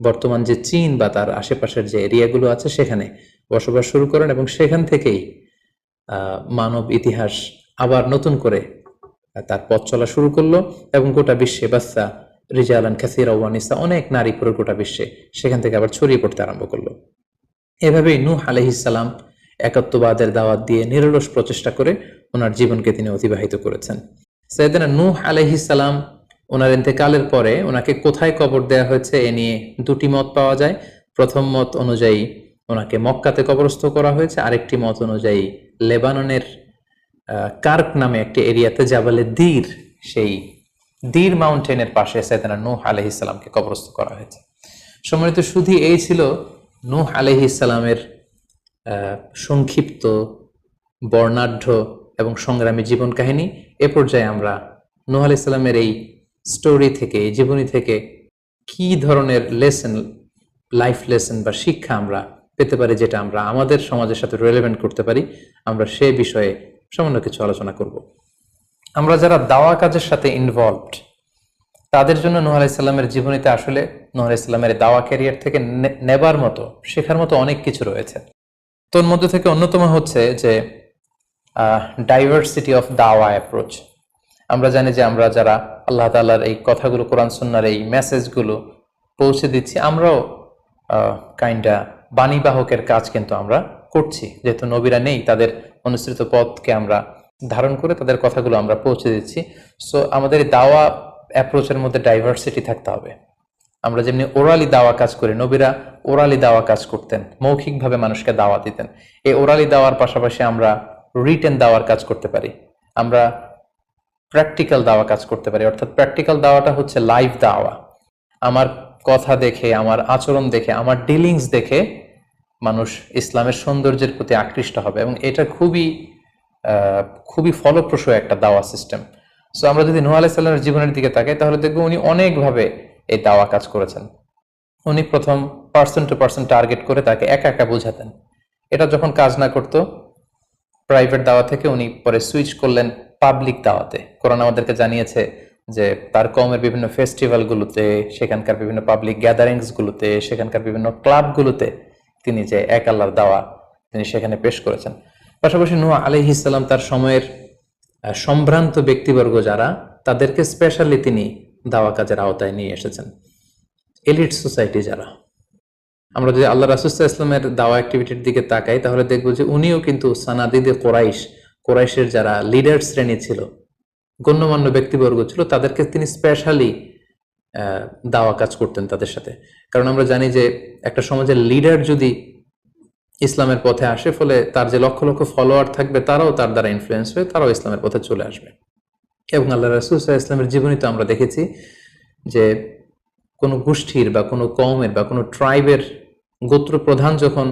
Speaker 1: বর্তমান যে চীন বা তার আশেপাশের যে এরিয়াগুলো আছে সেখানে বসবাস শুরু করেন, এবং সেখান থেকেই মানব ইতিহাস আবার নতুন করে তার পথ চলা শুরু করলো, এবং গোটা বিশ্বে বাচ্চা রিজালান কাসীরা ওয়া নিসা, অনেক নারী পুরো গোটা বিশ্বে সেখান থেকে আবার ছড়িয়ে পড়তে আরম্ভ করলো। এভাবেই নূহ আলাইহিস সালাম একত্ববাদের দাওয়াত দিয়ে নিরলস প্রচেষ্টা করে ওনার জীবনকে তিনি অতিবাহিত করেছেন। সাইয়েদনা নূহ আলাইহিস সালাম ওনার ইন্তেকালের পরে ওনাকে কোথায় কবর দেওয়া হয়েছে এ নিয়ে 2টি মত পাওয়া যায়। প্রথম মত অনুযায়ী ওনাকে মক্কাতে কবরস্থ করা হয়েছে, আরেকটি মত অনুযায়ী লেবাননের কার্ক নামে একটি এরিয়াতে জাবালে দীর, সেই দীর মাউন্টেনের পাশে সাইয়েদনা নূহ আলাইহিস সালামকে কবরস্থ করা হয়েছে। সম্মানিত সুধী, এই ছিল নূহ আলাইহিস সালামের সংক্ষিপ্ত, বর্ণাঢ্য এবং সংগ্রামী জীবন কাহিনী। এ পর্যায়ে আমরা নূহ আলাইহিস সালামের এই স্টোরি থেকে, এই জীবনী থেকে কি ধরনের লেসন, লাইফ লেসন বা শিক্ষা আমরা পেতে পারি, যেটা আমরা আমাদের সমাজের সাথে রেলেভেন্ট করতে পারি, আমরা সে বিষয়ে সামান্য কিছু আলোচনা করব। আমরা যারা দাওয়া কাজের সাথে ইনভলভড, তাদের জন্য নূহ আলাইহিস সালামের জীবনীতে আসলে নূহ আলাইহিস সালামের দাওয়া ক্যারিয়ার থেকে নেবার মতো, শেখার মতো অনেক কিছু রয়েছে। তোর মধ্যে থেকে অন্যতম হচ্ছে যে ডাইভার্সিটি অফ দাওয়া অ্যাপ্রোচ। আমরা জানি যে আমরা যারা আল্লাহ তাআলার এই কথাগুলো, কোরআন সুন্নাহর এই মেসেজগুলো পৌঁছে দিচ্ছি, আমরাও কাইন্ডা বাণীবাহকের কাজ কিন্তু আমরা করছি। যেহেতু নবীরা নেই, তাদের অনুসৃত পথকে আমরা ধারণ করে তাদের কথাগুলো আমরা পৌঁছে দিচ্ছি। সো আমাদের এই দাওয়া অ্যাপ্রোচের মধ্যে ডাইভার্সিটি থাকতে হবে। আমরা যেমনি ওরালি দাওয়া কাজ করি, নবীরা ওরালি দাওয়া কাজ করতেন, মৌখিকভাবে মানুষকে দাওয়া দিতেন। এই ওরালি দাওয়ার পাশাপাশি আমরা রিটেন দাওয়ার কাজ করতে পারি, আমরা প্র্যাকটিক্যাল দাওয়া কাজ করতে পারি। অর্থাৎ প্র্যাকটিক্যাল দাওয়াটা হচ্ছে লাইভ দাওয়া। আমার কথা দেখে, আমার আচরণ দেখে, আমার ডিলিংস দেখে মানুষ ইসলামের সৌন্দর্যের প্রতি আকৃষ্ট হবে, এবং এটা খুবই ফলপ্রসূ একটা দাওয়া সিস্টেম। সো আমরা যদি নূহ আলাইহিস সালামের জীবনের দিকে তাকাই, তাহলে দেখবো উনি অনেকভাবে এই দাওয়া কাজ করেছেন। উনি প্রথম পার্সন টু পার্সন টার্গেট করে তাকে একা একা বোঝাতেন। এটা যখন কাজ না করতো, প্রাইভেট দাওয়া থেকে উনি পরে সুইচ করলেন পাবলিক দাওয়াতে। কোরআন আমাদেরকে জানিয়েছে যে তার কওমের বিভিন্ন ফেস্টিভ্যালগুলোতে, সেখানকার বিভিন্ন পাবলিক গ্যাদারিংসগুলোতে, সেখানকার বিভিন্ন ক্লাবগুলোতে তিনি যে এক আল্লাহর দাওয়া তিনি সেখানে পেশ করেছেন। পাশাপাশি নূহ আলাইহিস সালাম তার সময়ের সম্ভ্রান্ত ব্যক্তিবর্গ যারা, তাদেরকে স্পেশালি তিনি দাওয়া কাজের আওতায় নিয়ে এসেছেন। এলিট সোসাইটি যারা, আমরা যদি আল্লাহ রাসূল সাল্লাল্লাহু আলাইহি ওয়াসাল্লামের দাওয়া অ্যাক্টিভিটির দিকে তাকাই, তাহলে দেখবো যে উনিও কিন্তু সানাদিদে কোরাইশের যারা লিডার শ্রেণী ছিল, গণ্যমান্য ব্যক্তিবর্গ ছিল, তাদেরকে তিনি স্পেশালি দাওয়া কাজ করতেন তাদের সাথে। কারণ আমরা জানি যে একটা সমাজের লিডার যদি ইসলামের পথে আসে, ফলে তার যে লক্ষ লক্ষ ফলোয়ার থাকবে, তারাও তার দ্বারা ইনফ্লুয়েন্স হয়ে তারাও ইসলামের পথে চলে আসবে। এবং আল্লাহ রাসূল সাল্লাল্লাহু আলাইহি ওয়াসাল্লামের জীবনীতে আমরা দেখেছি যে কোনো গোষ্ঠীর বা কোনো কওমের বা কোনো ট্রাইবের গোত্র প্রধান যখন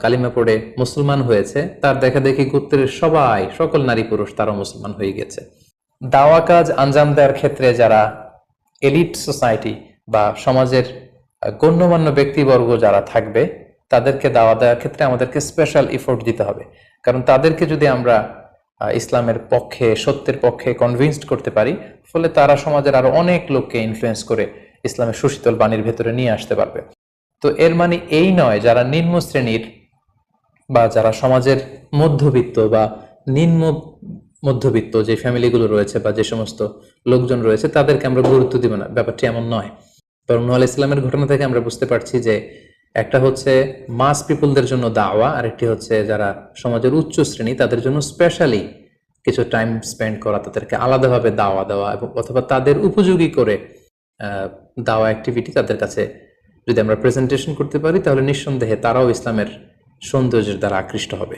Speaker 1: কালিমা পড়ে মুসলমান হয়েছে, তার দেখা দেখি গোত্রের সকল নারী পুরুষ তারাও মুসলমান হয়ে গেছে। দাওয়া কাজ আঞ্জাম দেওয়ার ক্ষেত্রে যারা এলিট সোসাইটি বা সমাজের গণ্যমান্য ব্যক্তিবর্গ যারা থাকবে, তাদেরকে দাওয়া দেওয়ার ক্ষেত্রে আমাদেরকে স্পেশাল এফোর্ট দিতে হবে। কারণ তাদেরকে যদি আমরা ইসলামের পক্ষে, সত্যের পক্ষে কনভিন্সড করতে পারি, ফলে তারা সমাজের আরো অনেক লোককে ইনফ্লুয়েন্স করে ইসলামের সুশীতল বাণীর ভেতরে নিয়ে আসতে পারবে। তো এর মানে এই নয় যারা নিম্ন শ্রেণীর বা যারা সমাজের মধ্যবিত্ত বা নিম্ন মধ্যবিত্ত যে ফ্যামিলিগুলো রয়েছে বা যে সমস্ত লোকজন রয়েছে, তাদেরকে আমরা গুরুত্ব দিব না, ব্যাপারটি এমন নয়। বরং নূহ আলাইহিস সালামের ঘটনা থেকে আমরা বুঝতে পারছি যে একটা হচ্ছে মাস পিপলদের জন্য দাওয়া, আর একটি হচ্ছে যারা সমাজের উচ্চ শ্রেণী, তাদের জন্য স্পেশালি কিছু টাইম স্পেন্ড করা, তাদেরকে আলাদাভাবে দাওয়া দেওয়া, এবং অথবা তাদের উপযোগী করে দাওয়া অ্যাক্টিভিটি তাদের কাছে যদি আমরা প্রেজেন্টেশন করতে পারি, তাহলে নিঃসন্দেহে তারাও ইসলামের সৌন্দর্যের দ্বারা আকৃষ্ট হবে।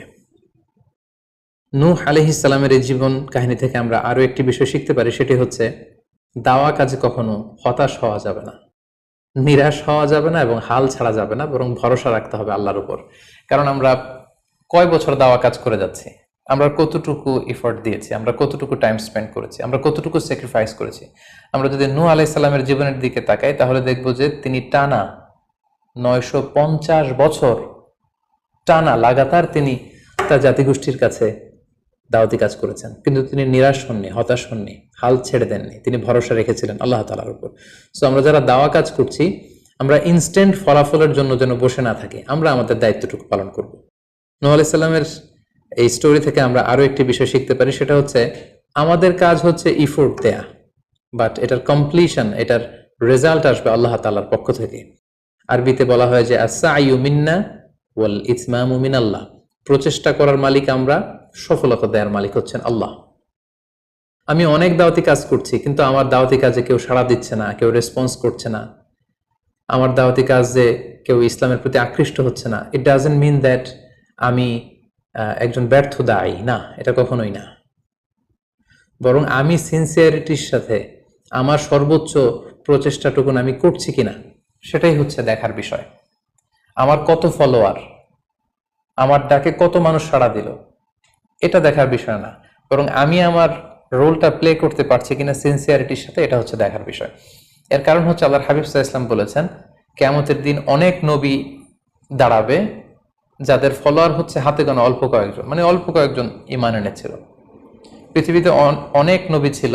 Speaker 1: নূহ আলাইহিস সালামের এই জীবন কাহিনী থেকে আমরা আরো একটি বিষয় শিখতে পারি, সেটি হচ্ছে দাওয়া কাজে কখনো হতাশ হওয়া যাবে না, নিরাশ হওয়া যাবে না, এবং হাল ছাড়া যাবে না, বরং ভরসা রাখতে হবে আল্লাহর উপর। কারণ আমরা কয় বছর দাওয়া কাজ করে যাচ্ছি, আমরা কতটুকু এফোর্ট দিয়েছি, আমরা কতটুকু টাইম স্পেন্ড করেছি, আমরা কতটুকু স্যাক্রিফাইস করেছি। আমরা যদি নূহ আলাইহিস সালামের জীবনের দিকে তাকাই, তাহলে দেখব যে তিনি টানা 950 বছর টানা লাগাতার তিনি তার জাতিগোষ্ঠীর কাছে দাওয়াতি কাজ করেছেন, কিন্তু তিনি নিরাশ হননি, হতাশ হননি, হাল ছেড়ে দেননি, তিনি ভরসা রেখেছিলেন আল্লাহ তাআলার উপর। সো আমরা যারা দাওয়া কাজ করছি, আমরা ইনস্ট্যান্ট ফলাফলের জন্য যেন বসে না থাকি, আমরা আমাদের দায়িত্বটুকু পালন করব। নূহ আলাইহিস সালামের এই স্টোরি থেকে আমরা আরো একটি বিষয় শিখতে পারি, সেটা হচ্ছে আমাদের কাজ হচ্ছে ইফোর্ট দেয়া, বাট এটার কমপ্লিশন, এটার রেজাল্ট আসবে আল্লাহ তাআলার পক্ষ থেকে। আরবিতে বলা হয় যে আস-সা'য়ু মিন্না ওয়াল ইতমামু মিনাল্লাহ, প্রচেষ্টা করার মালিক আমরা, সফলতা দেওয়ার মালিক হচ্ছেন আল্লাহ। আমি অনেক দাওয়াতি কাজ করছি, কিন্তু আমার দাওয়াতি কাজে কেউ সাড়া দিচ্ছে না, কেউ রেসপন্স করছে না, আমার দাওয়াতি কাজে কেউ ইসলামের প্রতি আকৃষ্ট হচ্ছে না, ইট ডাজন্ট মিন দ্যাট আমি একজন ব্যর্থ দায়ী, না, এটা কখনোই না। বরং আমি সিনসিয়ারিটির সাথে আমার সর্বোচ্চ প্রচেষ্টাটুকুন আমি করছি কিনা, সেটাই হচ্ছে দেখার বিষয়। আমার কত ফলোয়ার, আমার ডাকে কত মানুষ সাড়া দিল, এটা দেখার বিষয় না, বরং আমি আমার রোলটা প্লে করতে পারছি কিনা সিনসিয়ারিটির সাথে, এটা হচ্ছে দেখার বিষয়। এর কারণ হচ্ছে আল্লাহর হাবিব সাল্লাল্লাহু আলাইহি ওয়াসাল্লাম বলেছেন, কিয়ামতের দিন অনেক নবী দাঁড়াবে যাদের ফলোয়ার হচ্ছে হাতে গোনা অল্প কয়েকজন, মানে অল্প কয়েকজন ঈমান এনেছিল। পৃথিবীতে অনেক নবী ছিল,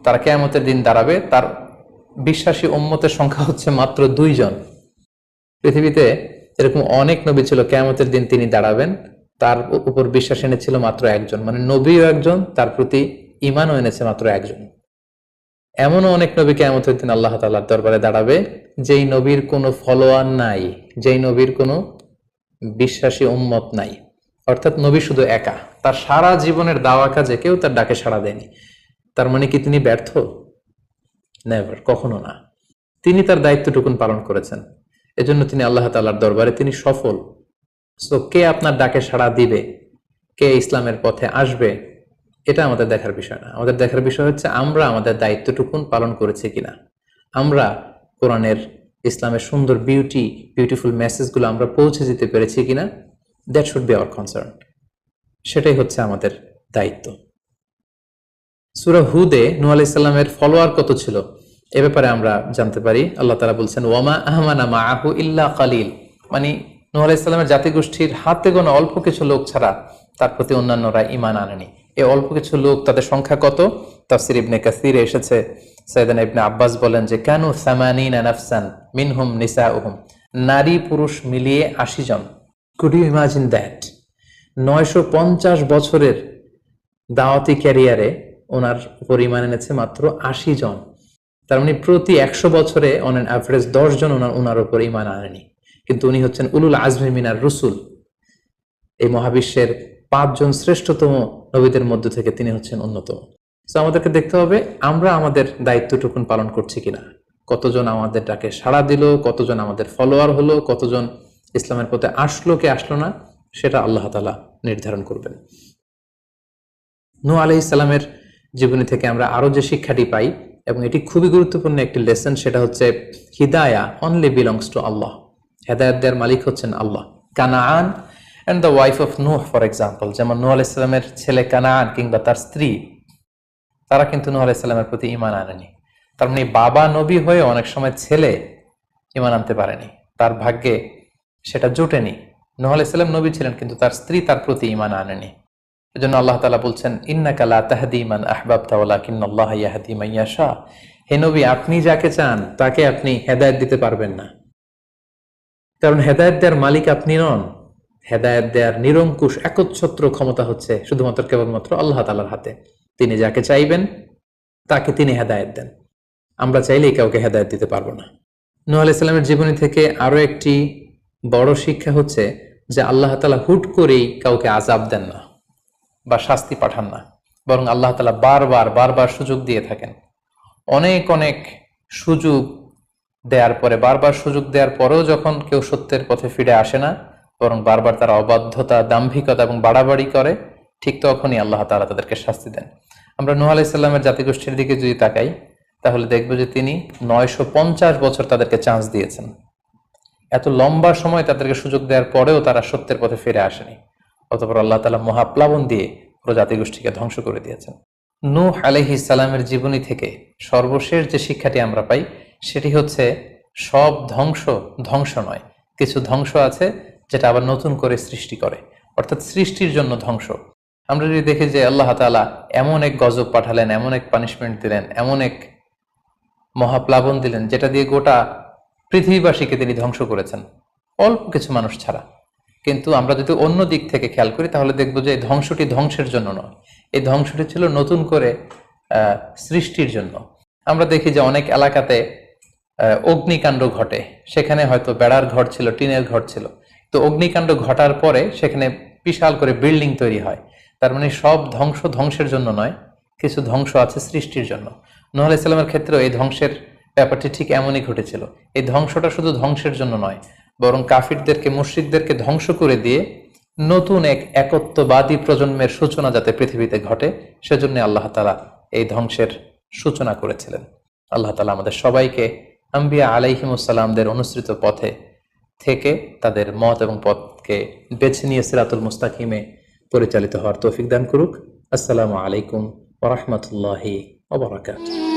Speaker 1: তারা কিয়ামতের দিন দাঁড়াবে, তার বিশ্বাসী উম্মতের সংখ্যা হচ্ছে মাত্র 2 জন। পৃথিবীতে এরকম অনেক নবী ছিল, কিয়ামতের দিন তিনি দাঁড়াবেন, তার উপর বিশ্বাস এনেছিল মাত্র 1 জন, মানে নবীও 1 জন, তার প্রতি ঈমানও এনেছে মাত্র 1 জন। এমনও অনেক নবী কিয়ামতের দিন আল্লাহ তাআলার দরবারে দাঁড়াবে যেই নবীর কোনো ফলোয়ার নাই, যেই নবীর কোনো বিশ্বাসী উম্মত নাই, অর্থাৎ নবী শুধু একা, তার সারা জীবনের দাওয়া কাজে কেউ তার ডাকে সাড়া দেয়নি। তার মানে কি তিনি ব্যর্থ? নেভার, কখনো না। তিনি তার দায়িত্বটুকুন পালন করেছেন, এজন্য তিনি আল্লাহ তাআলার দরবারে তিনি সফল। সো কে আপনার ডাকে সাড়া দিবে, কে ইসলামের পথে আসবে, এটা আমাদের দেখার বিষয় না। আমাদের দেখার বিষয় হচ্ছে আমরা আমাদের দায়িত্বটুকুন পালন করেছি কিনা, আমরা কোরআনের, ইসলামের সুন্দর বিউটিফুল মেসেজগুলো আমরা পৌঁছে দিতে পেরেছি কিনা। That should be hour concern, সেটাই হচ্ছে আমাদের দায়িত্ব। সূরা হুদে নূহ আলাইহিস সালামের ফলোয়ার কত ছিল এ ব্যাপারে আমরা জানতে পারি। আল্লাহ তাআলা বলছেন, ওয়ামা আহমানা মাআহু ইল্লা কালিল, মানে নূহ আলাইহিস সালামের জাতিগোষ্ঠীর হাতে গোনা অল্প কিছু লোক ছাড়া তার প্রতি অন্যান্যরা ঈমান আনেনি। এই অল্প কিছু লোক, তাদের সংখ্যা কত? তাফসীর ইবনে কাসিরে এসেছে, সাইয়েদনা ইবনে আব্বাস বলেন যে কানু সামানিনা নাফসান মিনহুম নিসাউহুম, নারী পুরুষ মিলিয়ে 80 জন। Could you imagine that? 950 বছরের দাওয়াতি ক্যারিয়ারে ওনার উপর ঈমান এনেছে মাত্র 80 জন। তার মানে প্রতি 100 বছরে অন অ্যান অ্যাভারেজ 10 জন ওনার উপর ঈমান আনেনি। কিন্তু উনি হচ্ছেন উলুল আজমি মিনার রসুল, এই মহাবিশ্বের 5 জন শ্রেষ্ঠতম নবীদের মধ্য থেকে তিনি হচ্ছেন অন্যতম। তো আমাদেরকে দেখতে হবে আমরা আমাদের দায়িত্বটুকুন পালন করছি কিনা। কতজন আমাদের ডাকে সাড়া দিল, কতজন আমাদের ফলোয়ার হলো, কতজন ইসলামের পথে আসলো কে আসলো না, সেটা আল্লাহ তাআলা নির্ধারণ করবেন। নূহ আলাইহিস সালামের জীবনী থেকে আমরা আরো যে শিক্ষাটি পাই, এবং এটি খুবই গুরুত্বপূর্ণ একটি লেসন, সেটা হচ্ছে হিদায়া অনলি বিলংস টু আল্লাহ। হেদায়েত দেওয়ার মালিক হচ্ছেন Allah. Canaan and the wife of Nuh for example, যেমন নূহ আলাইহিস সালামের ছেলে কানাআন কিংবা তার স্ত্রী, তারা কিন্তু নূহ আলাইহিস সালামের প্রতি ঈমান আনেনি। তার মানে বাবা নবী হয়ে অনেক সময় ছেলে ঈমান আনতে পারেনি, তার ভাগ্যে সেটা জোটেনি। নূহ আলাইহিস সালাম নবী ছিলেন, কিন্তু তার স্ত্রী তার প্রতি ঈমান আনেনি। এজন্য আল্লাহ তাআলা বলছেন, ইন্নাকা লা তাহদি মান আহবাবতা ওয়ালাকিন্নাল্লাহা ইয়াহদি মান ইয়াশা, হে নবী আপনি যাকে চান তাকে আপনি হেদায়েত দিতে পারবেন না, কারণ হেদায়েত দেওয়ার মালিক আপনি নন। হেদায়েত দেওয়ার নিরঙ্কুশ একচ্ছত্র ক্ষমতা হচ্ছে শুধুমাত্র কেবলমাত্র আল্লাহ তাআলার হাতে। তিনি যাকে চাইবেন তাকে তিনি হেদায়েত দেন, আমরা চাইলেই কাউকে হেদায়েত দিতে পারবো না। নূহ আলাইহিস সালামের জীবনী থেকে আরো একটি বড় শিক্ষা হচ্ছে যে আল্লাহ তাআলা হুট করেই কাউকে আযাব দেন না বা শাস্তি পাঠান না, বরং আল্লাহ তাআলা বারবার সুযোগ দিয়ে থাকেন। অনেক সুযোগ দেওয়ার পরে, বারবার সুযোগ দেওয়ার পরেও যখন কেউ সত্যের পথে ফিরে আসে না, বরং বারবার তারা অবাধ্যতা, দাম্ভিকতা এবং বাড়াবাড়ি করে, ঠিক তখনই আল্লাহ তাআলা তাদেরকে শাস্তি দেন। আমরা নূহ আলাইহিস সালামের জাতিগোষ্ঠীর দিকে যদি তাকাই, তাহলে দেখব যে তিনি 950 বছর তাদেরকে চান্স দিয়েছেন। এত লম্বা সময় তাদেরকে সুযোগ দেওয়ার পরেও তারা সত্যের পথে ফিরে আসেনি। অতঃপর আল্লাহ তাআলা মহাপ্লাবন দিয়ে পুরো জাতিগোষ্ঠীকে ধ্বংস করে দিয়েছেন। নূহ আলাইহিস সালামের জীবনী থেকে সর্বশেষ যে শিক্ষাটি আমরা পাই, সেটি হচ্ছে সব ধ্বংস নয়, কিছু ধ্বংস আছে যেটা আবার নতুন করে সৃষ্টি করে, অর্থাৎ সৃষ্টির জন্য ধ্বংস। আমরা যদি দেখি যে আল্লাহ তাআলা এমন এক গজব পাঠালেন, এমন এক পানিশমেন্ট দিলেন, এমন এক মহাপ্লাবন দিলেন, যেটা দিয়ে গোটা পৃথিবীবাসীকে তিনি ধ্বংস করেছেন, অল্প কিছু মানুষ ছাড়া। কিন্তু আমরা যদি অন্য দিক থেকে খেয়াল করি, তাহলে দেখবো যে এই ধ্বংসটি ধ্বংসের জন্য নয়, এই ধ্বংসটি ছিল নতুন করে সৃষ্টির জন্য। আমরা দেখি যে অনেক এলাকাতে অগ্নিকাণ্ড ঘটে, সেখানে হয়তো বেড়ার ঘর ছিল, টিনের ঘর ছিল, তো অগ্নিকাণ্ড ঘটার পরে সেখানে বিশাল করে বিল্ডিং তৈরি হয়। তার মানে সব ধ্বংসের জন্য নয়, কিছু ধ্বংস আছে সৃষ্টির জন্য। নূহ আলাইহিস সালামের ক্ষেত্রেও এই ধ্বংসের ব্যাপারটি ঠিক এমনই ঘটেছিল। এই ধ্বংসটা শুধু ধ্বংসের জন্য নয়, বরং কাফিরদেরকে, মুশরিকদেরকে ধ্বংস করে দিয়ে নতুন এক একত্ববাদী প্রজন্মের সূচনা যাতে পৃথিবীতে ঘটে, সেজন্য আল্লাহ তাআলা এই ধ্বংসের সূচনা করেছিলেন। আল্লাহ তাআলা আমাদের সবাইকে আম্বিয়া আলাইহিমুস সালামদের অনুসৃত পথে থেকে তাদের মত এবং পথকে বেছে নিয়ে সিরাতুল মুস্তাকিমে পরিচালিত হওয়ার তৌফিক দান করুক। আসসালামু আলাইকুম ওয়া রাহমাতুল্লাহি ওয়া বারাকাতুহু।